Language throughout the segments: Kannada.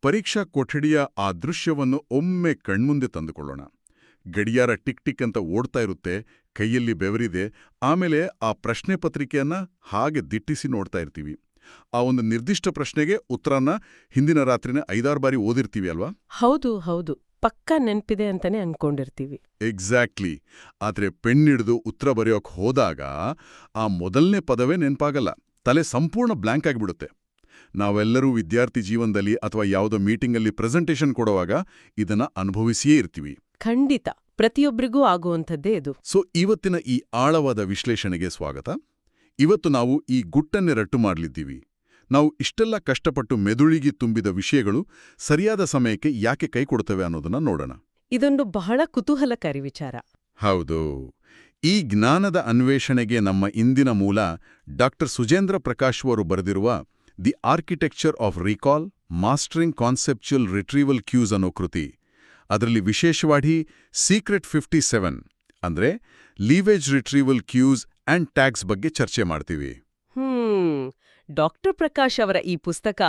ಪರೀಕ್ಷಾ ಕೊಠಡಿಯ ಆ ದೃಶ್ಯವನ್ನು ಒಮ್ಮೆ ಕಣ್ಮುಂದೆ ತಂದುಕೊಳ್ಳೋಣ. ಗಡಿಯಾರ ಟಿಕ್ ಟಿಕ್ ಅಂತ ಓಡ್ತಾ ಇರುತ್ತೆ, ಕೈಯಲ್ಲಿ ಬೆವರಿದೆ, ಆಮೇಲೆ ಆ ಪ್ರಶ್ನೆ ಪತ್ರಿಕೆಯನ್ನ ಹಾಗೆ ದಿಟ್ಟಿಸಿ ನೋಡ್ತಾ ಇರ್ತೀವಿ. ಆ ಒಂದು ನಿರ್ದಿಷ್ಟ ಪ್ರಶ್ನೆಗೆ ಉತ್ತರನ ಹಿಂದಿನ ರಾತ್ರಿನ 5-6 ಬಾರಿ ಓದಿರ್ತೀವಿ ಅಲ್ವಾ? ಹೌದು ಹೌದು, ಪಕ್ಕಾ ನೆನ್ಪಿದೆ ಅಂತಾನೆ ಅನ್ಕೊಂಡಿರ್ತೀವಿ. ಎಕ್ಸಾಕ್ಟ್ಲಿ. ಆದ್ರೆ ಪೆನ್ನಿಡಿದು ಉತ್ತರ ಬರೆಯೋಕ್ ಹೋದಾಗ ಆ ಮೊದಲನೇ ಪದವೇ ನೆನ್ಪಾಗಲ್ಲ, ತಲೆ ಸಂಪೂರ್ಣ ಬ್ಲ್ಯಾಂಕ್ ಆಗಿಬಿಡುತ್ತೆ. ನಾವೆಲ್ಲರೂ ವಿದ್ಯಾರ್ಥಿ ಜೀವನದಲ್ಲಿ ಅಥವಾ ಯಾವುದೋ ಮೀಟಿಂಗಲ್ಲಿ ಪ್ರೆಸೆಂಟೇಷನ್ ಕೊಡುವಾಗ ಇದನ್ನ ಅನುಭವಿಸಿಯೇ ಇರ್ತೀವಿ. ಖಂಡಿತ, ಪ್ರತಿಯೊಬ್ಬರಿಗೂ ಆಗುವಂಥದ್ದೇ ಇದು. ಸೊ ಇವತ್ತಿನ ಈ ಆಳವಾದ ವಿಶ್ಲೇಷಣೆಗೆ ಸ್ವಾಗತ. ಇವತ್ತು ನಾವು ಈ ಗುಟ್ಟನ್ನೇ ರಟ್ಟು ಮಾಡಲಿದ್ದೀವಿ. ನಾವು ಇಷ್ಟೆಲ್ಲ ಕಷ್ಟಪಟ್ಟು ಮೆದುಳಿಗೆ ತುಂಬಿದ ವಿಷಯಗಳು ಸರಿಯಾದ ಸಮಯಕ್ಕೆ ಯಾಕೆ ಕೈ ಕೊಡ್ತವೆ ಅನ್ನೋದನ್ನ ನೋಡೋಣ. ಇದೊಂದು ಬಹಳ ಕುತೂಹಲಕಾರಿ ವಿಚಾರ. ಹೌದು. ಈ ಜ್ಞಾನದ ಅನ್ವೇಷಣೆಗೆ ನಮ್ಮ ಇಂದಿನ ಮೂಲ ಡಾ. ಸುಜೇಂದ್ರ ಪ್ರಕಾಶ್ ಅವರು ಬರೆದಿರುವ the architecture of recall mastering conceptual retrieval cues ಅನ್ನೋ ಕೃತಿ. ಅದರಲ್ಲಿ ವಿಶೇಷವಾಗಿ ಸೀಕ್ರೆಟ್ 57 ಅಂದ್ರೆ leverage retrieval cues and tags ಬಗ್ಗೆ ಚರ್ಚೆ ಮಾಡ್ತೀವಿ. ಡಾಕ್ಟರ್ ಪ್ರಕಾಶ್ ಅವರ ಈ ಪುಸ್ತಕ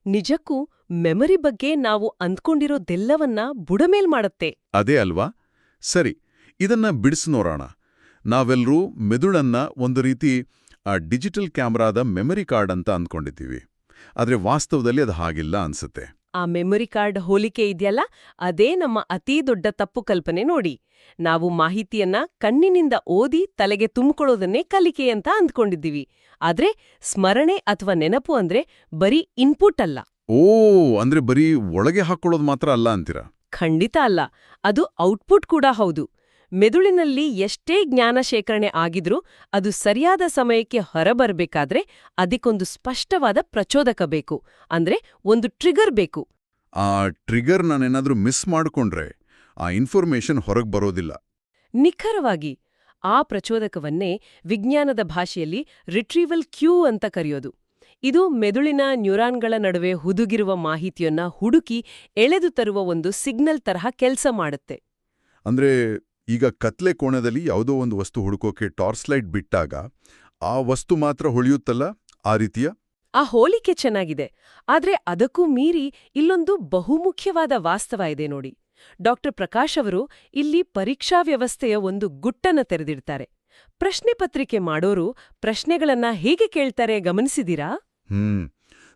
ನಿಜಕ್ಕೂ ಮೆಮರಿ ಬಗ್ಗೆ ನಾವು ಅಂದ್ಕೊಂಡಿರೋದೆಲ್ಲವನ್ನ ಬುಡಮೇಲ್ ಮಾಡುತ್ತೆ. ಅದೇ ಅಲ್ವಾ? ಸರಿ, ಇದನ್ನ ಬಿಡಿಸಿ ನೋಡೋಣ. ನಾವೆಲ್ಲರೂ ಮೆದುಳನ್ನ ಒಂದು ರೀತಿ ಆ ಡಿಜಿಟಲ್ ಕ್ಯಾಮ್ರಾದ ಮೆಮರಿ ಕಾರ್ಡ್ ಅಂತ ಅಂದ್ಕೊಂಡಿದ್ದೀವಿ. ಆದ್ರೆ ವಾಸ್ತವದಲ್ಲಿ ಅದು ಹಾಗಿಲ್ಲ ಅನ್ಸುತ್ತೆ. ಆ ಮೆಮೊರಿ ಕಾರ್ಡ್ ಹೋಲಿಕೆ ಇದೆಯಲ್ಲ, ಅದೇ ನಮ್ಮ ಅತೀ ದೊಡ್ಡ ತಪ್ಪು ಕಲ್ಪನೆ ನೋಡಿ. ನಾವು ಮಾಹಿತಿಯನ್ನ ಕಣ್ಣಿನಿಂದ ಓದಿ ತಲೆಗೆ ತುಂಬಿಕೊಳ್ಳೋದನ್ನೇ ಕಲಿಕೆ ಅಂತ ಅಂದ್ಕೊಂಡಿದ್ದೀವಿ. ಆದ್ರೆ ಸ್ಮರಣೆ ಅಥವಾ ನೆನಪು ಅಂದ್ರೆ ಬರೀ ಇನ್ಪುಟ್ ಅಲ್ಲ. ಅಂದ್ರೆ ಬರೀ ಒಳಗೆ ಹಾಕೊಳ್ಳೋದು ಮಾತ್ರ ಅಲ್ಲ ಅಂತೀರಾ? ಖಂಡಿತ ಅಲ್ಲ, ಅದು ಔಟ್ಪುಟ್ ಕೂಡ ಹೌದು. ಮೆದುಳಿನಲ್ಲಿ ಎಷ್ಟೇ ಜ್ಞಾನ ಶೇಖರಣೆ ಆಗಿದ್ರೂ ಅದು ಸರಿಯಾದ ಸಮಯಕ್ಕೆ ಹೊರಬರಬೇಕಾದ್ರೆ ಅದಕ್ಕೊಂದು ಸ್ಪಷ್ಟವಾದ ಪ್ರಚೋದಕ ಬೇಕು, ಅಂದ್ರೆ ಒಂದು ಟ್ರಿಗರ್ ಬೇಕು. ಆ ಟ್ರಿಗರ್ ನಾನೇನಾದ್ರೂ ಮಿಸ್ ಮಾಡಿಕೊಂಡ್ರೆ ಆ ಇನ್ಫಾರ್ಮೇಶನ್ ಹೊರಗೆ ಬರೋದಿಲ್ಲ. ನಿಖರವಾಗಿ ಆ ಪ್ರಚೋದಕವನ್ನೇ ವಿಜ್ಞಾನದ ಭಾಷೆಯಲ್ಲಿ ರಿಟ್ರೀವಲ್ ಕ್ಯೂ ಅಂತ ಕರೆಯೋದು. ಇದು ಮೆದುಳಿನ ನ್ಯೂರಾನ್ಗಳ ನಡುವೆ ಹುದುಗಿರುವ ಮಾಹಿತಿಯನ್ನ ಹುಡುಕಿ ಎಳೆದು ತರುವ ಒಂದು ಸಿಗ್ನಲ್ ತರಹ ಕೆಲಸ ಮಾಡುತ್ತೆ. ಅಂದ್ರೆ ಈಗ ಕತ್ಲೆ ಕೋಣದಲ್ಲಿ ಯಾವುದೋ ಒಂದು ವಸ್ತು ಹುಡುಕೋಕೆ ಟಾರ್ಚ್ ಲೈಟ್ ಬಿಟ್ಟಾಗ ಆ ವಸ್ತು ಮಾತ್ರ ಹೊಳೆಯುತ್ತಲ್ಲ, ಆ ರೀತಿಯ? ಆ ಹೋಲಿಕೆ ಚೆನ್ನಾಗಿದೆ. ಆದ್ರೆ ಅದಕ್ಕೂ ಮೀರಿ ಇಲ್ಲೊಂದು ಬಹುಮುಖ್ಯವಾದ ವಾಸ್ತವ ಇದೆ ನೋಡಿ. ಡಾಕ್ಟರ್ ಪ್ರಕಾಶ್ ಅವರು ಇಲ್ಲಿ ಪರೀಕ್ಷಾ ವ್ಯವಸ್ಥೆಯ ಒಂದು ಗುಟ್ಟನ್ನ ತೆರೆದಿಡ್ತಾರೆ. ಪ್ರಶ್ನೆ ಪತ್ರಿಕೆ ಮಾಡೋರು ಪ್ರಶ್ನೆಗಳನ್ನ ಹೇಗೆ ಕೇಳ್ತಾರೆ ಗಮನಿಸಿದೀರಾ?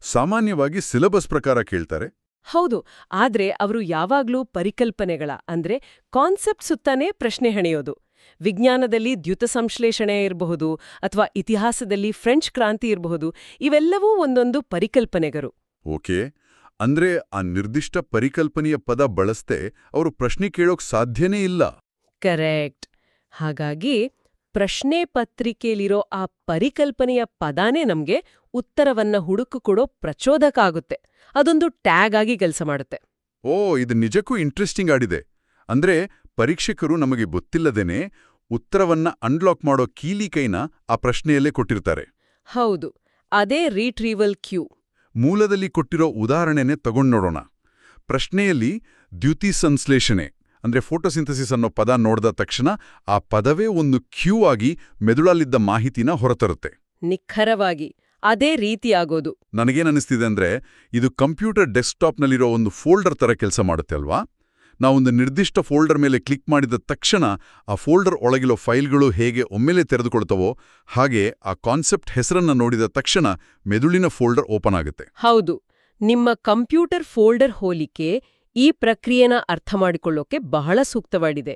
ಸಾಮಾನ್ಯವಾಗಿ ಸಿಲೆಬಸ್ ಪ್ರಕಾರ ಕೇಳ್ತಾರೆ. ಹೌದು, ಆದ್ರೆ ಅವರು ಯಾವಾಗ್ಲೂ ಪರಿಕಲ್ಪನೆಗಳ ಅಂದ್ರೆ ಕಾನ್ಸೆಪ್ಟ್ ಸುತ್ತಾನೇ ಪ್ರಶ್ನೆ ಹೆಣೆಯೋದು. ವಿಜ್ಞಾನದಲ್ಲಿ ದ್ಯುತ ಸಂಶ್ಲೇಷಣೆ ಇರಬಹುದು ಅಥವಾ ಇತಿಹಾಸದಲ್ಲಿ ಫ್ರೆಂಚ್ ಕ್ರಾಂತಿ ಇರಬಹುದು, ಇವೆಲ್ಲವೂ ಒಂದೊಂದು ಪರಿಕಲ್ಪನೆಗರು. ಓಕೆ, ಅಂದ್ರೆ ಆ ನಿರ್ದಿಷ್ಟ ಪರಿಕಲ್ಪನೆಯ ಪದ ಬಳಸ್ದೆ ಅವರು ಪ್ರಶ್ನೆ ಕೇಳೋಕ್ ಸಾಧ್ಯನೇ ಇಲ್ಲ. ಕರೆಕ್ಟ್. ಹಾಗಾಗಿ ಪ್ರಶ್ನೆ ಪತ್ರಿಕೆಯಲ್ಲಿರೋ ಆ ಪರಿಕಲ್ಪನೆಯ ಪದಾನೇ ನಮ್ಗೆ ಉತ್ತರವನ್ನ ಹುಡುಕಿಕೊಡೋ ಪ್ರಚೋದಕ ಆಗುತ್ತೆ. ಅದೊಂದು ಟ್ಯಾಗ್ ಆಗಿ ಕೆಲಸ ಮಾಡುತ್ತೆ. ಇದು ನಿಜಕ್ಕೂ ಇಂಟ್ರೆಸ್ಟಿಂಗ್ ಆಡಿದೆ. ಅಂದ್ರೆ ಪರೀಕ್ಷಕರು ನಮಗೆ ಗೊತ್ತಿಲ್ಲದೇನೆ ಉತ್ತರವನ್ನ ಅನ್ಲಾಕ್ ಮಾಡೋ ಕೀಲಿಕೈನ ಆ ಪ್ರಶ್ನೆಯಲ್ಲೇ ಕೊಟ್ಟಿರ್ತಾರೆ. ಹೌದು, ಅದೇ ರಿಟ್ರೀವಲ್ ಕ್ಯೂ. ಮೂಲದಲ್ಲಿ ಕೊಟ್ಟಿರೋ ಉದಾಹರಣೆನೇ ತಗೊಂಡ್ನೋಡೋಣ. ಪ್ರಶ್ನೆಯಲ್ಲಿ ದ್ಯುತಿ ಸಂಶ್ಲೇಷಣೆ ಅಂದ್ರೆ ಫೋಟೋಸಿಂಥಸಿಸ್ ಅನ್ನೋ ಪದ ನೋಡಿದ ತಕ್ಷಣ ಆ ಪದವೇ ಒಂದು ಕ್ಯೂ ಆಗಿ ಮೆದುಳಲ್ಲಿದ್ದ ಮಾಹಿತಿನ ಹೊರತರುತ್ತೆ. ನಿಖರವಾಗಿ ಅದೇ ರೀತಿಯಾಗೋದು. ನನಗೇನನ್ನಿಸ್ತಿದೆ ಅಂದ್ರೆ ಇದು ಕಂಪ್ಯೂಟರ್ ಡೆಸ್ಕ್ಟಾಪ್ನಲ್ಲಿರೋ ಒಂದು ಫೋಲ್ಡರ್ ತರ ಕೆಲಸ ಮಾಡುತ್ತೆ ಅಲ್ವಾ? ನಾವೊಂದು ನಿರ್ದಿಷ್ಟ ಫೋಲ್ಡರ್ ಮೇಲೆ ಕ್ಲಿಕ್ ಮಾಡಿದ ತಕ್ಷಣ ಆ ಫೋಲ್ಡರ್ ಒಳಗಿರೋ ಫೈಲ್ಗಳು ಹೇಗೆ ಒಮ್ಮೆಲೆ ತೆರೆದುಕೊಳ್ತವೋ ಹಾಗೆ ಆ ಕಾನ್ಸೆಪ್ಟ್ ಹೆಸರನ್ನ ನೋಡಿದ ತಕ್ಷಣ ಮೆದುಳಿನ ಫೋಲ್ಡರ್ ಓಪನ್ ಆಗುತ್ತೆ. ಹೌದು, ನಿಮ್ಮ ಕಂಪ್ಯೂಟರ್ ಫೋಲ್ಡರ್ ಹೋಲಿಕೆ ಈ ಪ್ರಕ್ರಿಯೆನ ಅರ್ಥಮಾಡಿಕೊಳ್ಳೋಕೆ ಬಹಳ ಸೂಕ್ತವಾಗಿದೆ.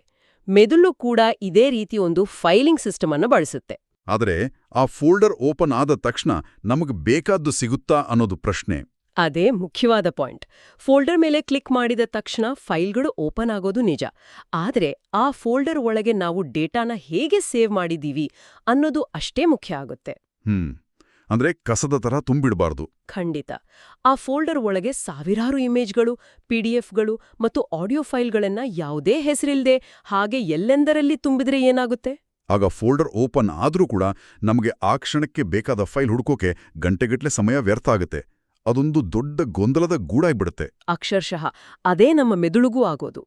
ಮೆದುಳು ಕೂಡ ಇದೇ ರೀತಿ ಒಂದು ಫೈಲಿಂಗ್ ಸಿಸ್ಟಮ್ ಅನ್ನು ಬಳಸುತ್ತೆ. ಆದರೆ ಆ ಫೋಲ್ಡರ್ ಓಪನ್ ಆದ ತಕ್ಷಣ ನಮಗೆ ಬೇಕಾದ್ದು ಸಿಗುತ್ತಾ ಅನ್ನೋದು ಪ್ರಶ್ನೆ. ಅದೇ ಮುಖ್ಯವಾದ ಪಾಯಿಂಟ್. ಫೋಲ್ಡರ್ ಮೇಲೆ ಕ್ಲಿಕ್ ಮಾಡಿದ ತಕ್ಷಣ ಫೈಲ್ಗಳು ಓಪನ್ ಆಗೋದು ನಿಜ. ಆದರೆ ಆ ಫೋಲ್ಡರ್ ಒಳಗೆ ನಾವು ಡೇಟಾನ ಹೇಗೆ ಸೇವ್ ಮಾಡಿದೀವಿ ಅನ್ನೋದು ಅಷ್ಟೇ ಮುಖ್ಯ ಆಗುತ್ತೆ. ಅಂದ್ರೆ ಕಸದ ತರ ತುಂಬಿಡಬಾರ್ದು. ಖಂಡಿತ. ಆ ಫೋಲ್ಡರ್ ಒಳಗೆ ಸಾವಿರಾರು ಇಮೇಜ್ಗಳು, ಪಿಡಿಎಫ್ಗಳು ಮತ್ತು ಆಡಿಯೋ ಫೈಲ್ಗಳನ್ನ ಯಾವುದೇ ಹೆಸರಿಲ್ದೆ ಹಾಗೆ ಎಲ್ಲೆಂದರಲ್ಲಿ ತುಂಬಿದ್ರೆ ಏನಾಗುತ್ತೆ? ಆಗ ಫೋಲ್ಡರ್ ಓಪನ್ ಆದ್ರೂ ಕೂಡ ನಮಗೆ ಆ ಕ್ಷಣಕ್ಕೆ ಬೇಕಾದ ಫೈಲ್ ಹುಡುಕೋಕೆ ಗಂಟೆಗಟ್ಟಲೆ ಸಮಯ ವ್ಯರ್ಥ ಆಗುತ್ತೆ. ಅದೊಂದು ದೊಡ್ಡ ಗೊಂದಲದ ಗೂಡಾಗ್ಬಿಡುತ್ತೆ. ಅಕ್ಷರಶಃ ಅದೇ ನಮ್ಮ ಮೆದುಳುಗೂ ಆಗೋದು.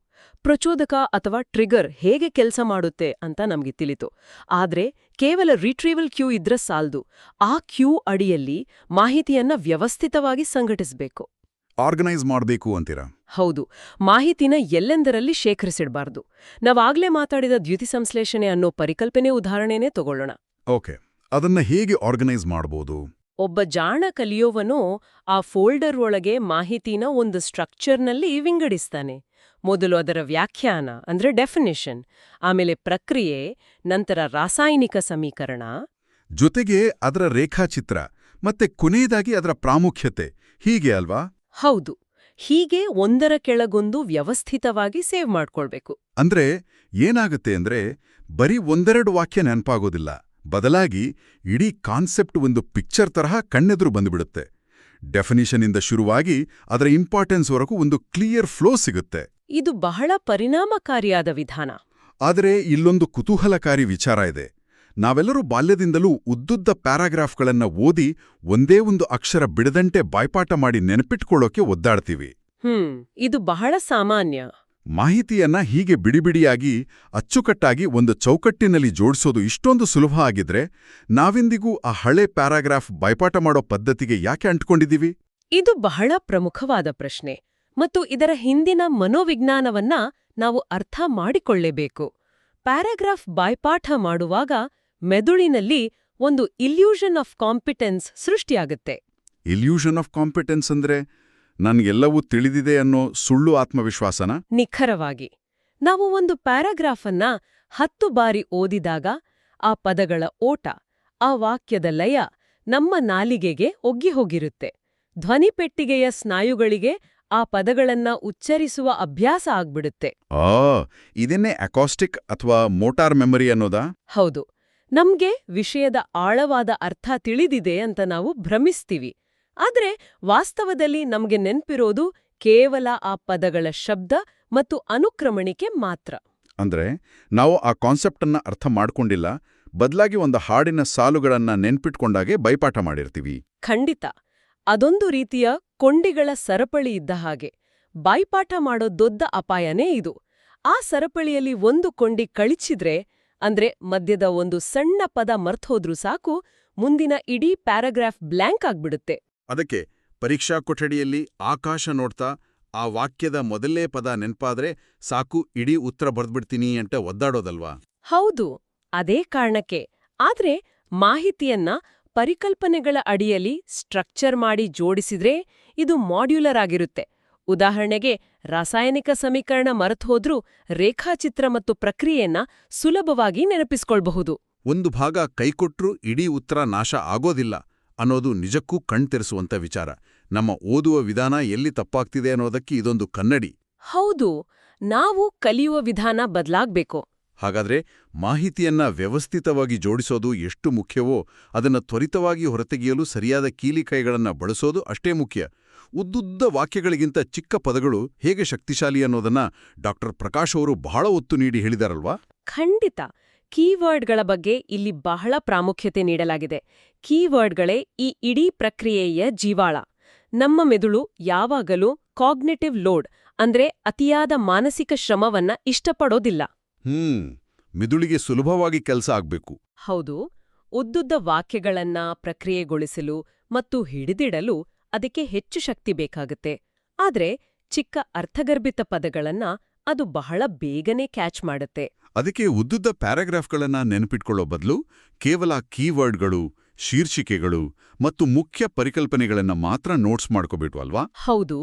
ಪ್ರಚೋದಕ ಅಥವಾ ಟ್ರಿಗರ್ ಹೇಗೆ ಕೆಲಸ ಮಾಡುತ್ತೆ ಅಂತ ನಮ್ಗೆ ತಿಳಿತು. ಆದ್ರೆ ಕೇವಲ ರಿಟ್ರೀವಲ್ ಕ್ಯೂ ಇದ್ರೆ ಸಾಲ್ದು. ಆ ಕ್ಯೂ ಅಡಿಯಲ್ಲಿ ಮಾಹಿತಿಯನ್ನ ವ್ಯವಸ್ಥಿತವಾಗಿ ಸಂಘಟಿಸಬೇಕು. ಆರ್ಗನೈಸ್ ಮಾಡಬೇಕು ಅಂತೀರಾ? ಹೌದು, ಮಾಹಿತಿನ ಎಲ್ಲೆಂದರಲ್ಲಿ ಶೇಖರಿಸಿಡಬಾರ್ದು. ನಾವಾಗ್ಲೇ ಮಾತಾಡಿದ ದ್ಯುತಿ ಸಂಶ್ಲೇಷಣೆ ಅನ್ನೋ ಪರಿಕಲ್ಪನೆ ಉದಾಹರಣೆನೇ ತಗೊಳ್ಳೋಣ. ಓಕೆ, ಅದನ್ನ ಹೇಗೆ ಆರ್ಗನೈಸ್ ಮಾಡಬಹುದು? ಒಬ್ಬ ಜಾಣ ಕಲಿಯೋವನು ಆ ಫೋಲ್ಡರ್ ಒಳಗೆ ಮಾಹಿತಿನ ಒಂದು ಸ್ಟ್ರಕ್ಚರ್ನಲ್ಲಿ ವಿಂಗಡಿಸ್ತಾನೆ. ಮೊದಲು ಅದರ ವ್ಯಾಖ್ಯಾನ ಅಂದ್ರೆ ಡೆಫಿನಿಷನ್, ಆಮೇಲೆ ಪ್ರಕ್ರಿಯೆ, ನಂತರ ರಾಸಾಯನಿಕ ಸಮೀಕರಣ, ಜೊತೆಗೆ ಅದರ ರೇಖಾಚಿತ್ರ, ಮತ್ತೆ ಕೊನೆಯದಾಗಿ ಅದರ ಪ್ರಾಮುಖ್ಯತೆ, ಹೀಗೆ ಅಲ್ವಾ? ಹೌದು. ಹೀಗೆ ಒಂದರ ಕೆಳಗೊಂದು ವ್ಯವಸ್ಥಿತವಾಗಿ ಸೇವ್ ಮಾಡ್ಕೊಳ್ಬೇಕು. ಅಂದ್ರೆ ಏನಾಗುತ್ತೆ ಅಂದ್ರೆ ಬರೀ ಒಂದೆರಡು ವಾಕ್ಯ ನೆನಪಾಗೋದಿಲ್ಲ, ಬದಲಾಗಿ ಇಡೀ ಕಾನ್ಸೆಪ್ಟ್ ಒಂದು ಪಿಕ್ಚರ್ ತರಹ ಕಣ್ಣೆದುರು ಬಂದುಬಿಡುತ್ತೆ. ಡೆಫಿನಿಷನ್ನಿಂದ ಶುರುವಾಗಿ ಅದರ ಇಂಪಾರ್ಟೆನ್ಸ್ವರೆಗೂ ಒಂದು ಕ್ಲಿಯರ್ ಫ್ಲೋ ಸಿಗುತ್ತೆ. ಇದು ಬಹಳ ಪರಿಣಾಮಕಾರಿಯಾದ ವಿಧಾನ. ಆದರೆ ಇಲ್ಲೊಂದು ಕುತೂಹಲಕಾರಿ ವಿಚಾರ ಇದೆ. ನಾವೆಲ್ಲರೂ ಬಾಲ್ಯದಿಂದಲೂ ಉದ್ದುದ್ದ ಪ್ಯಾರಾಗ್ರಾಫ್ಗಳನ್ನ ಓದಿ ಒಂದೇ ಒಂದು ಅಕ್ಷರ ಬಿಡದಂತೆ ಬಾಯ್ಪಾಠ ಮಾಡಿ ನೆನಪಿಟ್ಕೊಳ್ಳೋಕೆ ಒದ್ದಾಡ್ತೀವಿ. ಇದು ಬಹಳ ಸಾಮಾನ್ಯ. ಮಾಹಿತಿಯನ್ನ ಹೀಗೆ ಬಿಡಿಬಿಡಿಯಾಗಿ ಅಚ್ಚುಕಟ್ಟಾಗಿ ಒಂದು ಚೌಕಟ್ಟಿನಲ್ಲಿ ಜೋಡಿಸೋದು ಇಷ್ಟೊಂದು ಸುಲಭ ಆಗಿದ್ರೆ ನಾವೆಂದಿಗೂ ಆ ಹಳೆ ಪ್ಯಾರಾಗ್ರಾಫ್ ಬಾಯ್ಪಾಠ ಮಾಡೋ ಪದ್ಧತಿಗೆ ಯಾಕೆ ಅಂಟ್ಕೊಂಡಿದ್ದೀವಿ? ಇದು ಬಹಳ ಪ್ರಮುಖವಾದ ಪ್ರಶ್ನೆ, ಮತ್ತು ಇದರ ಹಿಂದಿನ ಮನೋವಿಜ್ಞಾನವನ್ನ ನಾವು ಅರ್ಥ ಮಾಡಿಕೊಳ್ಳೇಬೇಕು. ಪ್ಯಾರಾಗ್ರಾಫ್ ಬಾಯ್ಪಾಠ ಮಾಡುವಾಗ ಮೆದುಳಿನಲ್ಲಿ ಒಂದು ಇಲ್ಯೂಷನ್ ಆಫ್ ಕಾಂಪಿಟೆನ್ಸ್ ಸೃಷ್ಟಿಯಾಗುತ್ತೆ. ಇಲ್ಯೂಷನ್ ಆಫ್ ಕಾಂಪಿಟೆನ್ಸ್ ಅಂದ್ರೆ ನನ್ಗೆಲ್ಲವೂ ತಿಳಿದಿದೆ ಅನ್ನೋ ಸುಳ್ಳು ಆತ್ಮವಿಶ್ವಾಸನ? ನಿಖರವಾಗಿ. ನಾವು ಒಂದು ಪ್ಯಾರಾಗ್ರಾಫ್ ಅನ್ನ 10 ಬಾರಿ ಓದಿದಾಗ ಆ ಪದಗಳ ಓಟ, ಆ ವಾಕ್ಯದ ಲಯ ನಮ್ಮ ನಾಲಿಗೆಗೆ ಒಗ್ಗಿಹೋಗಿರುತ್ತೆ. ಧ್ವನಿಪೆಟ್ಟಿಗೆಯ ಸ್ನಾಯುಗಳಿಗೆ ಆ ಪದಗಳನ್ನ ಉಚ್ಚರಿಸುವ ಅಭ್ಯಾಸ ಆಗ್ಬಿಡುತ್ತೆ. ಇದನ್ನೇ ಅಕಾಸ್ಟಿಕ್ ಅಥವಾ ಮೋಟಾರ್ ಮೆಮೊರಿ ಅನ್ನೋದಾ? ಹೌದು. ನಮ್ಗೆ ವಿಷಯದ ಆಳವಾದ ಅರ್ಥ ತಿಳಿದಿದೆ ಅಂತ ನಾವು ಭ್ರಮಿಸ್ತೀವಿ. ಆದ್ರೆ ವಾಸ್ತವದಲ್ಲಿ ನಮ್ಗೆ ನೆನ್ಪಿರೋದು ಕೇವಲ ಆ ಪದಗಳ ಶಬ್ದ ಮತ್ತು ಅನುಕ್ರಮಣಿಕೆ ಮಾತ್ರ. ಅಂದ್ರೆ ನಾವು ಆ ಕಾನ್ಸೆಪ್ಟನ್ನ ಅರ್ಥ ಮಾಡ್ಕೊಂಡಿಲ್ಲ, ಬದಲಾಗಿ ಒಂದು ಹಾಡಿನ ಸಾಲುಗಳನ್ನ ನೆನ್ಪಿಟ್ಕೊಂಡಾಗೆ ಬೈಪಾಠ ಮಾಡಿರ್ತೀವಿ. ಖಂಡಿತ. ಅದೊಂದು ರೀತಿಯ ಕೊಂಡಿಗಳ ಸರಪಳಿ ಇದ್ದ ಹಾಗೆ. ಬಾಯ್ಪಾಠ ಮಾಡೋ ದೊಡ್ಡ ಅಪಾಯನೇ ಇದು. ಆ ಸರಪಳಿಯಲ್ಲಿ ಒಂದು ಕೊಂಡಿ ಕಳಿಚಿದ್ರೆ, ಅಂದ್ರೆ ಮಧ್ಯದ ಒಂದು ಸಣ್ಣ ಪದ ಮರ್ತೋದ್ರೂ ಸಾಕು, ಮುಂದಿನ ಇಡೀ ಪ್ಯಾರಾಗ್ರಾಫ್ ಬ್ಲ್ಯಾಂಕ್ ಆಗ್ಬಿಡುತ್ತೆ. ಅದಕ್ಕೆ ಪರೀಕ್ಷಾ ಕೊಠಡಿಯಲ್ಲಿ ಆಕಾಶ ನೋಡ್ತಾ ಆ ವಾಕ್ಯದ ಮೊದಲೇ ಪದ ನೆನ್ಪಾದ್ರೆ ಸಾಕು, ಇಡೀ ಉತ್ತರ ಬರ್ದ್ಬಿಡ್ತೀನಿ ಅಂತ ಒದ್ದಾಡೋದಲ್ವಾ? ಹೌದು, ಅದೇ ಕಾರಣಕ್ಕೆ. ಆದ್ರೆ ಮಾಹಿತಿಯನ್ನ ಪರಿಕಲ್ಪನೆಗಳ ಅಡಿಯಲ್ಲಿ ಸ್ಟ್ರಕ್ಚರ್ ಮಾಡಿ ಜೋಡಿಸಿದ್ರೆ ಇದು ಮಾಡ್ಯುಲರ್ ಆಗಿರುತ್ತೆ. ಉದಾಹರಣೆಗೆ, ರಾಸಾಯನಿಕ ಸಮೀಕರಣ ಮರೆತುಹೋದ್ರೂ ರೇಖಾಚಿತ್ರ ಮತ್ತು ಪ್ರಕ್ರಿಯೆಯನ್ನ ಸುಲಭವಾಗಿ ನೆನಪಿಸ್ಕೊಳ್ಬಹುದು. ಒಂದು ಭಾಗ ಕೈಕೊಟ್ರೂ ಇಡೀ ಉತ್ತರ ನಾಶ ಆಗೋದಿಲ್ಲ ಅನ್ನೋದು ನಿಜಕ್ಕೂ ಕಣ್ತೆರೆಸುವಂತ ವಿಚಾರ. ನಮ್ಮ ಓದುವ ವಿಧಾನ ಎಲ್ಲಿ ತಪ್ಪಾಗ್ತಿದೆ ಅನ್ನೋದಕ್ಕೆ ಇದೊಂದು ಕನ್ನಡಿ. ಹೌದು, ನಾವು ಕಲಿಯುವ ವಿಧಾನ ಬದಲಾಗ್ಬೇಕು. ಹಾಗಾದ್ರೆ ಮಾಹಿತಿಯನ್ನ ವ್ಯವಸ್ಥಿತವಾಗಿ ಜೋಡಿಸೋದು ಎಷ್ಟು ಮುಖ್ಯವೋ ಅದನ್ನ ತ್ವರಿತವಾಗಿ ಹೊರತೆಗೆಯಲು ಸರಿಯಾದ ಕೀಲಿಕೈಗಳನ್ನ ಬಳಸೋದು ಅಷ್ಟೇ ಮುಖ್ಯ. ಉದ್ದುದ್ದ ವಾಕ್ಯಗಳಿಗಿಂತ ಚಿಕ್ಕ ಪದಗಳು ಹೇಗೆ ಶಕ್ತಿಶಾಲಿ ಅನ್ನೋದನ್ನ ಡಾಕ್ಟರ್ ಪ್ರಕಾಶ್ ಅವರು ಬಹಳ ಒತ್ತು ನೀಡಿ ಹೇಳಿದಾರಲ್ವಾ? ಖಂಡಿತ. ಕೀವರ್ಡ್ಗಳ ಬಗ್ಗೆ ಇಲ್ಲಿ ಬಹಳ ಪ್ರಾಮುಖ್ಯತೆ ನೀಡಲಾಗಿದೆ. ಕೀವರ್ಡ್ಗಳೇ ಈ ಇಡೀ ಪ್ರಕ್ರಿಯೆಯ ಜೀವಾಳ. ನಮ್ಮ ಮೆದುಳು ಯಾವಾಗಲೂ ಕಾಗ್ನಿಟಿವ್ ಲೋಡ್ ಅಂದ್ರೆ ಅತಿಯಾದ ಮಾನಸಿಕ ಶ್ರಮವನ್ನ ಇಷ್ಟಪಡೋದಿಲ್ಲ. ಮೆದುಳಿಗೆ ಸುಲಭವಾಗಿ ಕೆಲಸ ಆಗ್ಬೇಕು. ಹೌದು. ಉದ್ದುದ್ದ ವಾಕ್ಯಗಳನ್ನ ಪ್ರಕ್ರಿಯೆಗೊಳಿಸಲು ಮತ್ತು ಹಿಡಿದಿಡಲು ಅದಕ್ಕೆ ಹೆಚ್ಚು ಶಕ್ತಿ ಬೇಕಾಗುತ್ತೆ. ಆದ್ರೆ ಚಿಕ್ಕ ಅರ್ಥಗರ್ಭಿತ ಪದಗಳನ್ನ ಅದು ಬಹಳ ಬೇಗನೆ ಕ್ಯಾಚ್ ಮಾಡುತ್ತೆ. ಅದಕ್ಕೆ ಉದ್ದುದ್ದ ಪ್ಯಾರಾಗ್ರಾಫ್ಗಳನ್ನ ನೆನಪಿಟ್ಕೊಳ್ಳೋ ಬದಲು ಕೇವಲ ಕೀವರ್ಡ್ಗಳು, ಶೀರ್ಷಿಕೆಗಳು ಮತ್ತು ಮುಖ್ಯ ಪರಿಕಲ್ಪನೆಗಳನ್ನ ಮಾತ್ರ ನೋಟ್ಸ್ ಮಾಡ್ಕೋಬಿಟ್ಟು ಅಲ್ವಾ? ಹೌದು.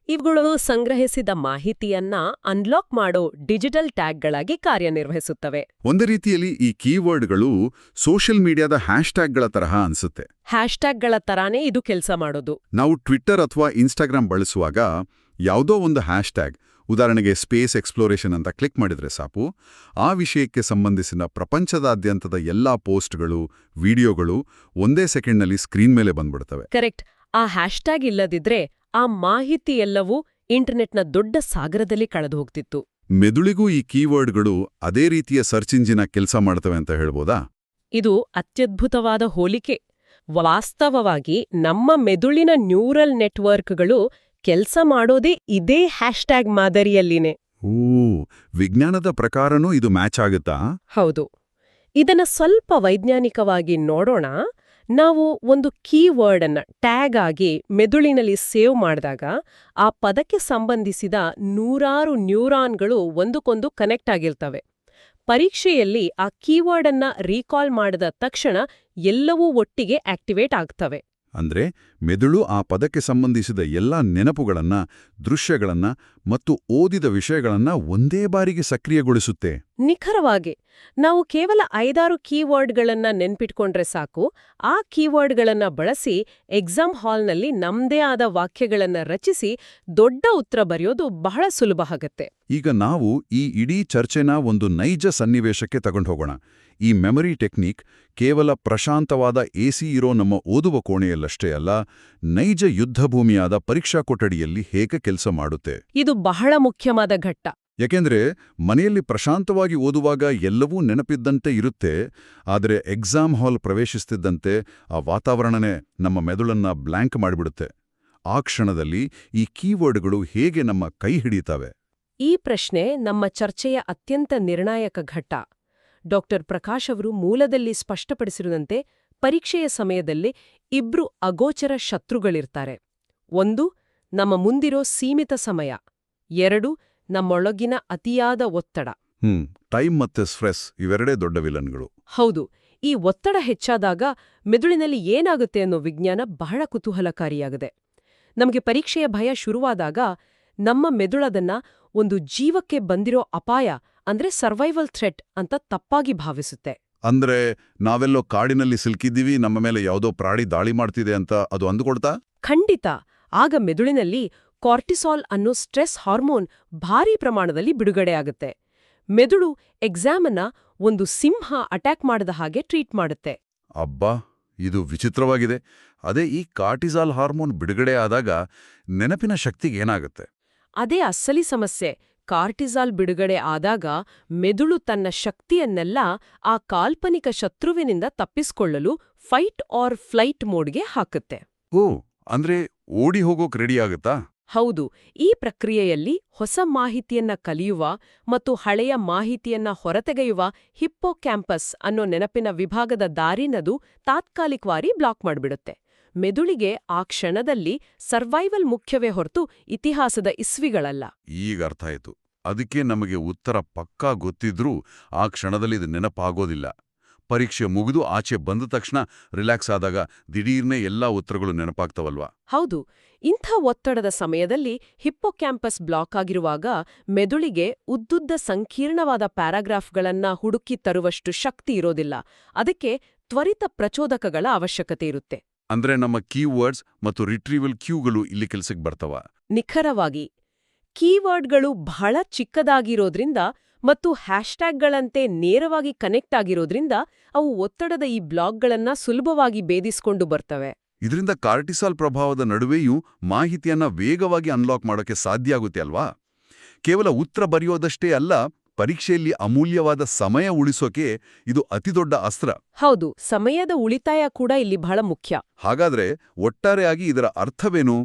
ಇವುಗಳು ಸಂಗ್ರಹಿಸಿದ ಮಾಹಿತಿಯನ್ನ ಅನ್ಲಾಕ್ ಮಾಡೋ ಡಿಜಿಟಲ್ ಟ್ಯಾಗ್ಗಳಾಗಿ ಕಾರ್ಯನಿರ್ವಹಿಸುತ್ತವೆ. ಒಂದು ರೀತಿಯಲ್ಲಿ ಈ ಕೀವರ್ಡ್ಗಳು ಸೋಷಿಯಲ್ ಮೀಡಿಯಾದ ಹ್ಯಾಶ್ಟ್ಯಾಗ್ಗಳ ತರಹ ಅನ್ಸುತ್ತೆ. ಹ್ಯಾಶ್ಟ್ಯಾಗ್ಗಳ ತರಾನೇ ಇದು ಕೆಲಸ ಮಾಡೋದು. ನಾವು ಟ್ವಿಟ್ಟರ್ ಅಥವಾ ಇನ್ಸ್ಟಾಗ್ರಾಮ್ ಬಳಸುವಾಗ ಯಾವುದೋ ಒಂದು ಹ್ಯಾಶ್ಟ್ಯಾಗ್, ಉದಾಹರಣೆಗೆ ಸ್ಪೇಸ್ ಎಕ್ಸ್ಪ್ಲೋರೇಷನ್ ಅಂತ ಕ್ಲಿಕ್ ಮಾಡಿದ್ರೆ ಸಾಕು, ಆ ವಿಷಯಕ್ಕೆ ಸಂಬಂಧಿಸಿದ ಪ್ರಪಂಚದಾದ್ಯಂತದ ಎಲ್ಲಾ ಪೋಸ್ಟ್ಗಳು, ವಿಡಿಯೋಗಳು ಒಂದೇ ಸೆಕೆಂಡ್ನಲ್ಲಿ ಸ್ಕ್ರೀನ್ ಮೇಲೆ ಬಂದ್ಬಿಡ್ತವೆ. ಕರೆಕ್ಟ್. ಆ ಹ್ಯಾಶ್ಟ್ಯಾಗ್ ಇಲ್ಲದಿದ್ರೆ ಆ ಮಾಹಿತಿ ಎಲ್ಲವೂ ಇಂಟರ್ನೆಟ್ನ ದೊಡ್ಡ ಸಾಗರದಲ್ಲಿ ಕಳೆದು ಹೋಗ್ತಿತ್ತು. ಮೆದುಳಿಗೂ ಈ ಕೀವರ್ಡ್ಗಳು ಅದೇ ರೀತಿಯ ಸರ್ಚ್ ಇಂಜಿನ ಕೆಲಸ ಮಾಡ್ತವೆ ಅಂತ ಹೇಳ್ಬೋದಾ? ಇದು ಅತ್ಯದ್ಭುತವಾದ ಹೋಲಿಕೆ. ವಾಸ್ತವವಾಗಿ ನಮ್ಮ ಮೆದುಳಿನ ನ್ಯೂರಲ್ ನೆಟ್ವರ್ಕ್ಗಳು ಕೆಲಸ ಮಾಡೋದೇ ಇದೇ ಹ್ಯಾಶ್ಟ್ಯಾಗ್ ಮಾದರಿಯಲ್ಲಿನೇ. ವಿಜ್ಞಾನದ ಪ್ರಕಾರನೂ ಇದು ಮ್ಯಾಚ್ ಆಗುತ್ತಾ? ಹೌದು. ಇದನ್ನ ಸ್ವಲ್ಪ ವೈಜ್ಞಾನಿಕವಾಗಿ ನೋಡೋಣ. ನಾವು ಒಂದು ಕೀವರ್ಡ್ ಅನ್ನ ಟ್ಯಾಗ್ ಆಗಿ ಮೆದುಳಿನಲ್ಲಿ ಸೇವ್ ಮಾಡಿದಾಗ ಆ ಪದಕ್ಕೆ ಸಂಬಂಧಿಸಿದ ನೂರಾರು ನ್ಯೂರಾನ್ಗಳು ಒಂದಕ್ಕೊಂದು ಕನೆಕ್ಟ್ ಆಗಿರ್ತವೆ. ಪರೀಕ್ಷೆಯಲ್ಲಿ ಆ ಕೀವರ್ಡ್ ಅನ್ನ ರೀಕಾಲ್ ಮಾಡಿದ ತಕ್ಷಣ ಎಲ್ಲವೂ ಒಟ್ಟಿಗೆ ಆಕ್ಟಿವೇಟ್ ಆಗ್ತವೆ. ಅಂದ್ರೆ ಮೆದುಳು ಆ ಪದಕ್ಕೆ ಸಂಬಂಧಿಸಿದ ಎಲ್ಲಾ ನೆನಪುಗಳನ್ನ, ದೃಶ್ಯಗಳನ್ನ ಮತ್ತು ಓದಿದ ವಿಷಯಗಳನ್ನ ಒಂದೇ ಬಾರಿಗೆ ಸಕ್ರಿಯಗೊಳಿಸುತ್ತೆ. ನಿಖರವಾಗಿ ನಾವು ಕೇವಲ 5-6 ಕೀವರ್ಡ್ಗಳನ್ನ ನೆನ್ಪಿಟ್ಕೊಂಡ್ರೆ ಸಾಕು. ಆ ಕೀವರ್ಡ್ಗಳನ್ನ ಬಳಸಿ ಎಕ್ಸಾಮ್ ಹಾಲ್ನಲ್ಲಿ ನಮ್ದೇ ಆದ ವಾಕ್ಯಗಳನ್ನ ರಚಿಸಿ ದೊಡ್ಡ ಉತ್ತರ ಬರೆಯೋದು ಬಹಳ ಸುಲಭ ಆಗತ್ತೆ. ಈಗ ನಾವು ಈ ಇಡೀ ಚರ್ಚೆನ ಒಂದು ನೈಜ ಸನ್ನಿವೇಶಕ್ಕೆ ತಗೊಂಡು ಹೋಗೋಣ. ಈ ಮೆಮರಿ ಟೆಕ್ನಿಕ್ ಕೇವಲ ಪ್ರಶಾಂತವಾದ ಎಸಿ ಇರೋ ನಮ್ಮ ಓದುವ ಕೋಣೆಯಲ್ಲಷ್ಟೇ ಅಲ್ಲ, ನೈಜ ಯುದ್ಧಭೂಮಿಯಾದ ಪರೀಕ್ಷಾ ಕೊಠಡಿಯಲ್ಲಿ ಹೇಗೆ ಕೆಲಸ ಮಾಡುತ್ತೆ. ಇದು ಬಹಳ ಮುಖ್ಯವಾದ ಘಟ್ಟ. ಯಾಕೆಂದ್ರೆ ಮನೆಯಲ್ಲಿ ಪ್ರಶಾಂತವಾಗಿ ಓದುವಾಗ ಎಲ್ಲವೂ ನೆನಪಿದ್ದಂತೆ ಇರುತ್ತೆ, ಆದರೆ ಎಕ್ಸಾಮ್ ಹಾಲ್ ಪ್ರವೇಶಿಸ್ತಿದ್ದಂತೆ ಆ ವಾತಾವರಣನೇ ನಮ್ಮ ಮೆದುಳನ್ನ ಬ್ಲ್ಯಾಂಕ್ ಮಾಡಿಬಿಡುತ್ತೆ. ಆ ಕ್ಷಣದಲ್ಲಿ ಈ ಕೀವರ್ಡ್ಗಳು ಹೇಗೆ ನಮ್ಮ ಕೈ ಹಿಡಿತವೆ? ಈ ಪ್ರಶ್ನೆ ನಮ್ಮ ಚರ್ಚೆಯ ಅತ್ಯಂತ ನಿರ್ಣಾಯಕ ಘಟ್ಟ. ಡಾಕ್ಟರ್ ಪ್ರಕಾಶ್ ಅವರು ಮೂಲದಲ್ಲಿ ಸ್ಪಷ್ಟಪಡಿಸಿರುವಂತೆ ಪರೀಕ್ಷೆಯ ಸಮಯದಲ್ಲಿ 2 ಅಗೋಚರ ಶತ್ರುಗಳಿರ್ತಾರೆ. 1 ನಮ್ಮ ಮುಂದಿರೋ ಸೀಮಿತ ಸಮಯ, 2 ನಮ್ಮೊಳಗಿನ ಅತಿಯಾದ ಒತ್ತಡ. ಟೈಮ್ ಮತ್ತೆ ಸ್ಟ್ರೆಸ್ ಇವೆರಡೇ ದೊಡ್ಡ ವಿಲನ್ಗಳು. ಹೌದು. ಈ ಒತ್ತಡ ಹೆಚ್ಚಾದಾಗ ಮೆದುಳಿನಲ್ಲಿ ಏನಾಗುತ್ತೆ ಅನ್ನೋ ವಿಜ್ಞಾನ ಬಹಳ ಕುತೂಹಲಕಾರಿಯಾಗಿದೆ. ನಮಗೆ ಪರೀಕ್ಷೆಯ ಭಯ ಶುರುವಾದಾಗ ನಮ್ಮ ಮೆದುಳದನ್ನ ಒಂದು ಜೀವಕ್ಕೆ ಬಂದಿರೋ ಅಪಾಯ ಅಂದ್ರೆ ಸರ್ವೈವಲ್ ಥ್ರೆಟ್ ಅಂತ ತಪ್ಪಾಗಿ ಭಾವಿಸುತ್ತೆ. ಅಂದ್ರೆ ನಾವೆಲ್ಲೋ ಕಾಡಿನಲ್ಲಿ ಸಿಲ್ಕಿದ್ದೀವಿ, ನಮ್ಮ ಮೇಲೆ ಯಾವುದೋ ಪ್ರಾಣಿ ದಾಳಿ ಮಾಡ್ತಿದೆ ಅಂತ ಅದು ಅಂದುಕೊಡ್ತಾ? ಖಂಡಿತ. ಆಗ ಮೆದುಳಿನಲ್ಲಿ ಕಾರ್ಟಿಸಾಲ್ ಅನ್ನೋ ಸ್ಟ್ರೆಸ್ ಹಾರ್ಮೋನ್ ಭಾರೀ ಪ್ರಮಾಣದಲ್ಲಿ ಬಿಡುಗಡೆ ಆಗುತ್ತೆ. ಮೆದುಳು ಎಕ್ಸಾಮ್ ಅನ್ನ ಒಂದು ಸಿಂಹ ಅಟ್ಯಾಕ್ ಮಾಡಿದ ಹಾಗೆ ಟ್ರೀಟ್ ಮಾಡುತ್ತೆ. ಅಬ್ಬಾ, ಇದು ವಿಚಿತ್ರವಾಗಿದೆ. ಅದೇ ಈ ಕಾರ್ಟಿಸಾಲ್ ಹಾರ್ಮೋನ್ ಬಿಡುಗಡೆ ಆದಾಗ ನೆನಪಿನ ಶಕ್ತಿಗೆ ಏನಾಗುತ್ತೆ? ಅದೇ ಅಸಲಿ ಸಮಸ್ಯೆ. ಕಾರ್ಟಿಸಾಲ್ ಬಿಡುಗಡೆ ಆದಾಗ ಮೆದುಳು ತನ್ನ ಶಕ್ತಿಯನ್ನೆಲ್ಲ ಆ ಕಾಲ್ಪನಿಕ ಶತ್ರುವಿನಿಂದ ತಪ್ಪಿಸಿಕೊಳ್ಳಲು ಫೈಟ್ ಆರ್ ಫ್ಲೈಟ್ ಮೋಡ್ಗೆ ಹಾಕುತ್ತೆ. ಓ, ಅಂದ್ರೆ ಓಡಿ ಹೋಗೋಕ್ ರೆಡಿ ಆಗುತ್ತಾ? ಹೌದು. ಈ ಪ್ರಕ್ರಿಯೆಯಲ್ಲಿ ಹೊಸ ಮಾಹಿತಿಯನ್ನ ಕಲಿಯುವ ಮತ್ತು ಹಳೆಯ ಮಾಹಿತಿಯನ್ನ ಹೊರತೆಗೆಯುವ ಹಿಪ್ಪೋಕ್ಯಾಂಪಸ್ ಅನ್ನೋ ನೆನಪಿನ ವಿಭಾಗದ ದಾರಿನದು ತಾತ್ಕಾಲಿಕವಾಗಿ ಬ್ಲಾಕ್ ಮಾಡ್ಬಿಡುತ್ತೆ. ಮೆದುಳಿಗೆ ಆ ಕ್ಷಣದಲ್ಲಿ ಸರ್ವೈವಲ್ ಮುಖ್ಯವೇ ಹೊರತು ಇತಿಹಾಸದ ಇಸ್ವಿಗಳಲ್ಲ. ಈಗ ಅರ್ಥ ಆಯ್ತು. ಅದಕ್ಕೆ ನಮಗೆ ಉತ್ತರ ಪಕ್ಕಾ ಗೊತ್ತಿದ್ರೂ ಆ ಕ್ಷಣದಲ್ಲಿ ಇದು ನೆನಪಾಗೋದಿಲ್ಲ. ಪರೀಕ್ಷೆ ಮುಗಿದು ಆಚೆ ಬಂದ ತಕ್ಷಣ ರಿಲ್ಯಾಕ್ಸ್ ಆದಾಗ ದಿಢೀರ್ನೆ ಎಲ್ಲಾ ಉತ್ತರಗಳು ನೆನಪಾಗ್ತವಲ್ವಾ? ಹೌದು. ಇಂಥ ಒತ್ತಡದ ಸಮಯದಲ್ಲಿ ಹಿಪ್ಪೋಕ್ಯಾಂಪಸ್ ಬ್ಲಾಕ್ ಆಗಿರುವಾಗ ಮೆದುಳಿಗೆ ಉದ್ದುದ್ದ ಸಂಕೀರ್ಣವಾದ ಪ್ಯಾರಾಗ್ರಾಫ್ಗಳನ್ನ ಹುಡುಕಿ ತರುವಷ್ಟು ಶಕ್ತಿ ಇರೋದಿಲ್ಲ. ಅದಕ್ಕೆ ತ್ವರಿತ ಪ್ರಚೋದಕಗಳ ಅವಶ್ಯಕತೆ ಇರುತ್ತೆ. ಅಂದ್ರೆ ನಮ್ಮ ಕೀವರ್ಡ್ಸ್ ಮತ್ತು ರಿಟ್ರೀವಲ್ ಕ್ಯೂಗಳು ಇಲ್ಲಿ ಕೆಲ್ಸಕ್ಕೆ ಬರ್ತವ? ನಿಖರವಾಗಿ. ಕೀವರ್ಡ್ಗಳು ಬಹಳ ಚಿಕ್ಕದಾಗಿರೋದ್ರಿಂದ ಮತ್ತು ಹ್ಯಾಶ್ಟ್ಯಾಗ್ಗಳಂತೆ ನೇರವಾಗಿ ಕನೆಕ್ಟ್ ಆಗಿರೋದ್ರಿಂದ ಅವು ಒತ್ತಡದ ಈ ಬ್ಲಾಕ್ಗಳನ್ನ ಸುಲಭವಾಗಿ ಭೇದಿಸ್ಕೊಂಡು ಬರ್ತವೆ. ಇದರಿಂದ ಕಾರ್ಟಿಸಾಲ್ ಪ್ರಭಾವದ ನಡುವೆಯೂ ಮಾಹಿತಿಯನ್ನ ವೇಗವಾಗಿ ಅನ್ಲಾಕ್ ಮಾಡೋಕೆ ಸಾಧ್ಯ ಆಗುತ್ತೆ ಅಲ್ವಾ? ಕೇವಲ ಉತ್ತರ ಬರೆಯೋದಷ್ಟೇ ಅಲ್ಲ, ಪರೀಕ್ಷೆಯಲ್ಲಿ ಅಮೂಲ್ಯವಾದ ಸಮಯ ಉಳಿಸೋಕೆ ಇದು ಅತಿದೊಡ್ಡ ಅಸ್ತ್ರ. ಹೌದು. ಸಮಯದ ಉಳಿತಾಯ ಕೂಡ ಇಲ್ಲಿ ಬಹಳ ಮುಖ್ಯ. ಹಾಗಾದ್ರೆ ಒಟ್ಟಾರೆಯಾಗಿ ಇದರ ಅರ್ಥವೇನು?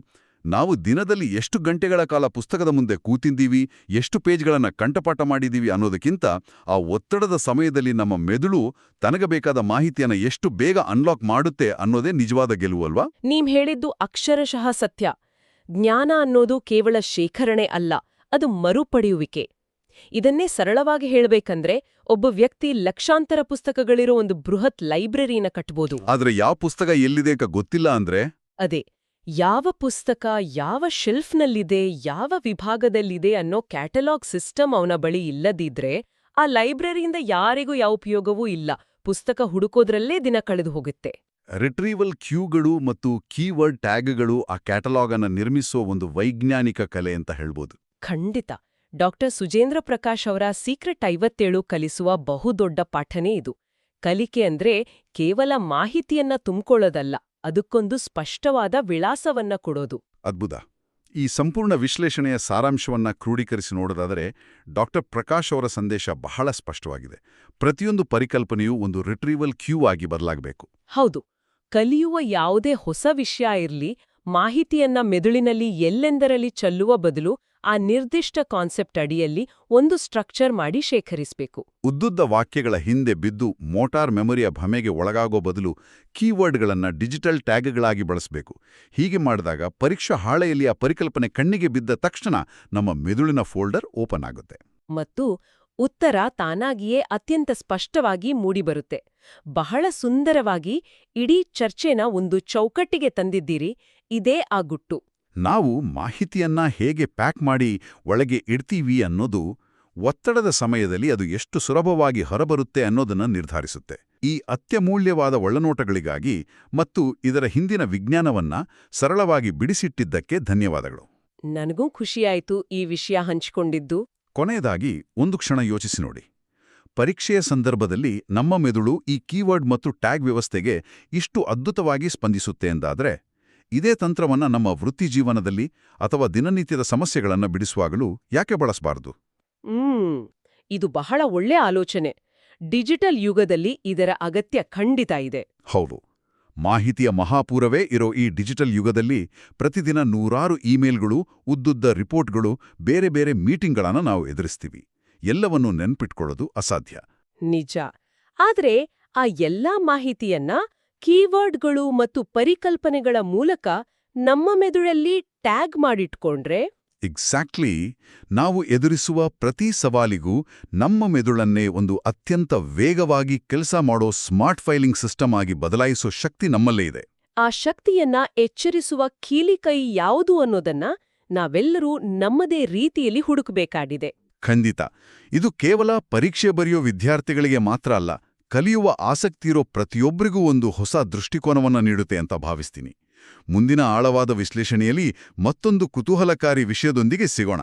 ನಾವು ದಿನದಲ್ಲಿ ಎಷ್ಟು ಗಂಟೆಗಳ ಕಾಲ ಪುಸ್ತಕದ ಮುಂದೆ ಕೂತಿದ್ದೀವಿ, ಎಷ್ಟು ಪೇಜ್ಗಳನ್ನ ಕಂಠಪಾಠ ಮಾಡಿದೀವಿ ಅನ್ನೋದಕ್ಕಿಂತ ಆ ಒತ್ತಡದ ಸಮಯದಲ್ಲಿ ನಮ್ಮ ಮೆದುಳು ತನಗಬೇಕಾದ ಮಾಹಿತಿಯನ್ನ ಎಷ್ಟು ಬೇಗ ಅನ್ಲಾಕ್ ಮಾಡುತ್ತೆ ಅನ್ನೋದೇ ನಿಜವಾದ ಗೆಲುವು ಅಲ್ವಾ? ನೀವ್ ಹೇಳಿದ್ದು ಅಕ್ಷರಶಃ ಸತ್ಯ. ಜ್ಞಾನ ಅನ್ನೋದು ಕೇವಲ ಶೇಖರಣೆ ಅಲ್ಲ, ಅದು ಮರುಪಡೆಯುವಿಕೆ. ಇದನ್ನೇ ಸರಳವಾಗಿ ಹೇಳಬೇಕಂದ್ರೆ ಒಬ್ಬ ವ್ಯಕ್ತಿ ಲಕ್ಷಾಂತರ ಪುಸ್ತಕಗಳಿರೋ ಒಂದು ಬೃಹತ್ ಲೈಬ್ರರಿನ ಕಟ್ಬೋದು. ಆದ್ರೆ ಯಾವ ಪುಸ್ತಕ ಎಲ್ಲಿದೆ ಗೊತ್ತಿಲ್ಲ ಅಂದ್ರೆ? ಅದೇ, ಯಾವ ಪುಸ್ತಕ ಯಾವ ಶೆಲ್ಫ್ನಲ್ಲಿದೆ, ಯಾವ ವಿಭಾಗದಲ್ಲಿದೆ ಅನ್ನೋ ಕ್ಯಾಟಲಾಗ್ ಸಿಸ್ಟಮ್ ಅವನ ಬಳಿ ಇಲ್ಲದಿದ್ರೆ ಆ ಲೈಬ್ರರಿಯಿಂದ ಯಾರಿಗೂ ಯಾವ ಉಪಯೋಗವೂ ಇಲ್ಲ. ಪುಸ್ತಕ ಹುಡುಕೋದ್ರಲ್ಲೇ ದಿನ ಕಳೆದು ಹೋಗುತ್ತೆ. ರಿಟ್ರೀವಲ್ ಕ್ಯೂಗಳು ಮತ್ತು ಕೀವರ್ಡ್ ಟ್ಯಾಗ್ಗಳು ಆ ಕ್ಯಾಟಲಾಗ್ ಅನ್ನ ನಿರ್ಮಿಸೋ ಒಂದು ವೈಜ್ಞಾನಿಕ ಕಲೆ ಅಂತ ಹೇಳ್ಬೋದು. ಖಂಡಿತ. ಡಾಕ್ಟರ್ ಸುಜೇಂದ್ರ ಪ್ರಕಾಶ್ ಅವರ ಸೀಕ್ರೆಟ್ 57 ಕಲಿಸುವ ಬಹುದೊಡ್ಡ ಪಾಠನೇ ಇದು. ಕಲಿಕೆ ಅಂದ್ರೆ ಕೇವಲ ಮಾಹಿತಿಯನ್ನ ತುಂಬಿಕೊಳ್ಳೋದಲ್ಲ, ಅದಕ್ಕೊಂದು ಸ್ಪಷ್ಟವಾದ ವಿಳಾಸವನ್ನ ಕೊಡೋದು. ಅದ್ಭುತ. ಈ ಸಂಪೂರ್ಣ ವಿಶ್ಲೇಷಣೆಯ ಸಾರಾಂಶವನ್ನ ಕ್ರೋಢೀಕರಿಸಿ ನೋಡೋದಾದರೆ ಡಾಕ್ಟರ್ ಪ್ರಕಾಶ್ ಅವರ ಸಂದೇಶ ಬಹಳ ಸ್ಪಷ್ಟವಾಗಿದೆ. ಪ್ರತಿಯೊಂದು ಪರಿಕಲ್ಪನೆಯೂ ಒಂದು ರಿಟ್ರೀವಲ್ ಕ್ಯೂ ಆಗಿ ಬದಲಾಗಬೇಕು. ಹೌದು. ಕಲಿಯುವ ಯಾವುದೇ ಹೊಸ ವಿಷಯ ಇರ್ಲಿ, ಮಾಹಿತಿಯನ್ನ ಮೆದುಳಿನಲ್ಲಿ ಎಲ್ಲೆಂದರಲ್ಲಿ ಚೆಲ್ಲುವ ಬದಲು ಆ ನಿರ್ದಿಷ್ಟ ಕಾನ್ಸೆಪ್ಟ್ ಅಡಿಯಲ್ಲಿ ಒಂದು ಸ್ಟ್ರಕ್ಚರ್ ಮಾಡಿ ಶೇಖರಿಸಬೇಕು. ಉದ್ದುದ್ದ ವಾಕ್ಯಗಳ ಹಿಂದೆ ಬಿದ್ದು ಮೋಟಾರ್ ಮೆಮೊರಿಯ ಭಮೆಗೆ ಒಳಗಾಗೋ ಬದಲು ಕೀವರ್ಡ್ಗಳನ್ನು ಡಿಜಿಟಲ್ ಟ್ಯಾಗ್ಗಳಾಗಿ ಬಳಸಬೇಕು. ಹೀಗೆ ಮಾಡಿದಾಗ ಪರೀಕ್ಷಾ ಹಾಳೆಯಲ್ಲಿ ಆ ಪರಿಕಲ್ಪನೆ ಕಣ್ಣಿಗೆ ಬಿದ್ದ ತಕ್ಷಣ ನಮ್ಮ ಮೆದುಳಿನ ಫೋಲ್ಡರ್ ಓಪನ್ ಆಗುತ್ತೆ. ಮತ್ತು ಉತ್ತರ ತಾನಾಗಿಯೇ ಅತ್ಯಂತ ಸ್ಪಷ್ಟವಾಗಿ ಮೂಡಿಬರುತ್ತೆ. ಬಹಳ ಸುಂದರವಾಗಿ ಇಡೀ ಚರ್ಚೆನ ಒಂದು ಚೌಕಟ್ಟಿಗೆ ತಂದಿದ್ದೀರಿ. ಇದೇ ಆ ಗುಟ್ಟು. ನಾವು ಮಾಹಿತಿಯನ್ನ ಹೇಗೆ ಪ್ಯಾಕ್ ಮಾಡಿ ಒಳಗೆ ಇಡ್ತೀವಿ ಅನ್ನೋದು ಒತ್ತಡದ ಸಮಯದಲ್ಲಿ ಅದು ಎಷ್ಟು ಸುಲಭವಾಗಿ ಹೊರಬರುತ್ತೆ ಅನ್ನೋದನ್ನು ನಿರ್ಧರಿಸುತ್ತೆ. ಈ ಅತ್ಯಮೂಲ್ಯವಾದ ಒಳನೋಟಗಳಿಗಾಗಿ ಮತ್ತು ಇದರ ಹಿಂದಿನ ವಿಜ್ಞಾನವನ್ನ ಸರಳವಾಗಿ ಬಿಡಿಸಿಟ್ಟಿದ್ದಕ್ಕೆ ಧನ್ಯವಾದಗಳು. ನನಗೂ ಖುಷಿಯಾಯ್ತು ಈ ವಿಷಯ ಹಂಚಿಕೊಂಡಿದ್ದು. ಕೊನೆಯದಾಗಿ ಒಂದು ಕ್ಷಣ ಯೋಚಿಸಿ ನೋಡಿ. ಪರೀಕ್ಷೆಯ ಸಂದರ್ಭದಲ್ಲಿ ನಮ್ಮ ಮೆದುಳು ಈ ಕೀವರ್ಡ್ ಮತ್ತು ಟ್ಯಾಗ್ ವ್ಯವಸ್ಥೆಗೆ ಇಷ್ಟು ಅದ್ಭುತವಾಗಿ ಸ್ಪಂದಿಸುತ್ತೆ ಎಂದಾದರೆ, ಇದೇ ತಂತ್ರವನ್ನ ನಮ್ಮ ವೃತ್ತಿಜೀವನದಲ್ಲಿ ಅಥವಾ ದಿನನಿತ್ಯದ ಸಮಸ್ಯೆಗಳನ್ನು ಬಿಡಿಸುವಾಗಲೂ ಯಾಕೆ ಬಳಸಬಾರದು? ಇದು ಬಹಳ ಒಳ್ಳೆ ಆಲೋಚನೆ. ಡಿಜಿಟಲ್ ಯುಗದಲ್ಲಿ ಇದರ ಅಗತ್ಯ ಖಂಡಿತ ಇದೆ. ಹೌದು. ಮಾಹಿತಿಯ ಮಹಾಪೂರವೇ ಇರೋ ಈ ಡಿಜಿಟಲ್ ಯುಗದಲ್ಲಿ ಪ್ರತಿದಿನ ನೂರಾರು ಇಮೇಲ್ಗಳು, ಉದ್ದುದ್ದ ರಿಪೋರ್ಟ್ಗಳು, ಬೇರೆ ಬೇರೆ ಮೀಟಿಂಗ್ಗಳನ್ನು ನಾವು ಎದುರಿಸ್ತೀವಿ. ಎಲ್ಲವನ್ನೂ ನೆನ್ಪಿಟ್ಕೊಳ್ಳೋದು ಅಸಾಧ್ಯ. ನಿಜ. ಆದ್ರೆ ಆ ಎಲ್ಲಾ ಮಾಹಿತಿಯನ್ನ ಕೀವರ್ಡ್ಗಳು ಮತ್ತು ಪರಿಕಲ್ಪನೆಗಳ ಮೂಲಕ ನಮ್ಮ ಮೆದುಳಲ್ಲಿ ಟ್ಯಾಗ್ ಮಾಡಿಟ್ಕೊಂಡ್ರೆ ಎಕ್ಸಾಕ್ಟ್ಲಿ. ನಾವು ಎದುರಿಸುವ ಪ್ರತಿ ಸವಾಲಿಗೂ ನಮ್ಮ ಮೆದುಳನ್ನೇ ಒಂದು ಅತ್ಯಂತ ವೇಗವಾಗಿ ಕೆಲಸ ಮಾಡೋ ಸ್ಮಾರ್ಟ್ ಫೈಲಿಂಗ್ ಸಿಸ್ಟಮ್ ಆಗಿ ಬದಲಾಯಿಸೋ ಶಕ್ತಿ ನಮ್ಮಲ್ಲೇ ಇದೆ. ಆ ಶಕ್ತಿಯನ್ನ ಎಚ್ಚರಿಸುವ ಕೀಲಿಕೈ ಯಾವುದು ಅನ್ನೋದನ್ನ ನಾವೆಲ್ಲರೂ ನಮ್ಮದೇ ರೀತಿಯಲ್ಲಿ ಹುಡುಕಬೇಕಾಗಿದೆ. ಖಂಡಿತ. ಇದು ಕೇವಲ ಪರೀಕ್ಷೆ ಬರೆಯೋ ವಿದ್ಯಾರ್ಥಿಗಳಿಗೆ ಮಾತ್ರ ಅಲ್ಲ, ಕಲಿಯುವ ಆಸಕ್ತಿಯಿರೋ ಪ್ರತಿಯೊಬ್ಬರಿಗೂ ಒಂದು ಹೊಸ ದೃಷ್ಟಿಕೋನವನ್ನು ನೀಡುತ್ತೆ ಅಂತ ಭಾವಿಸ್ತೀನಿ. ಮುಂದಿನ ಆಳವಾದ ವಿಶ್ಲೇಷಣೆಯಲ್ಲಿ ಮತ್ತೊಂದು ಕುತೂಹಲಕಾರಿ ವಿಷಯದೊಂದಿಗೆ ಸಿಗೋಣ.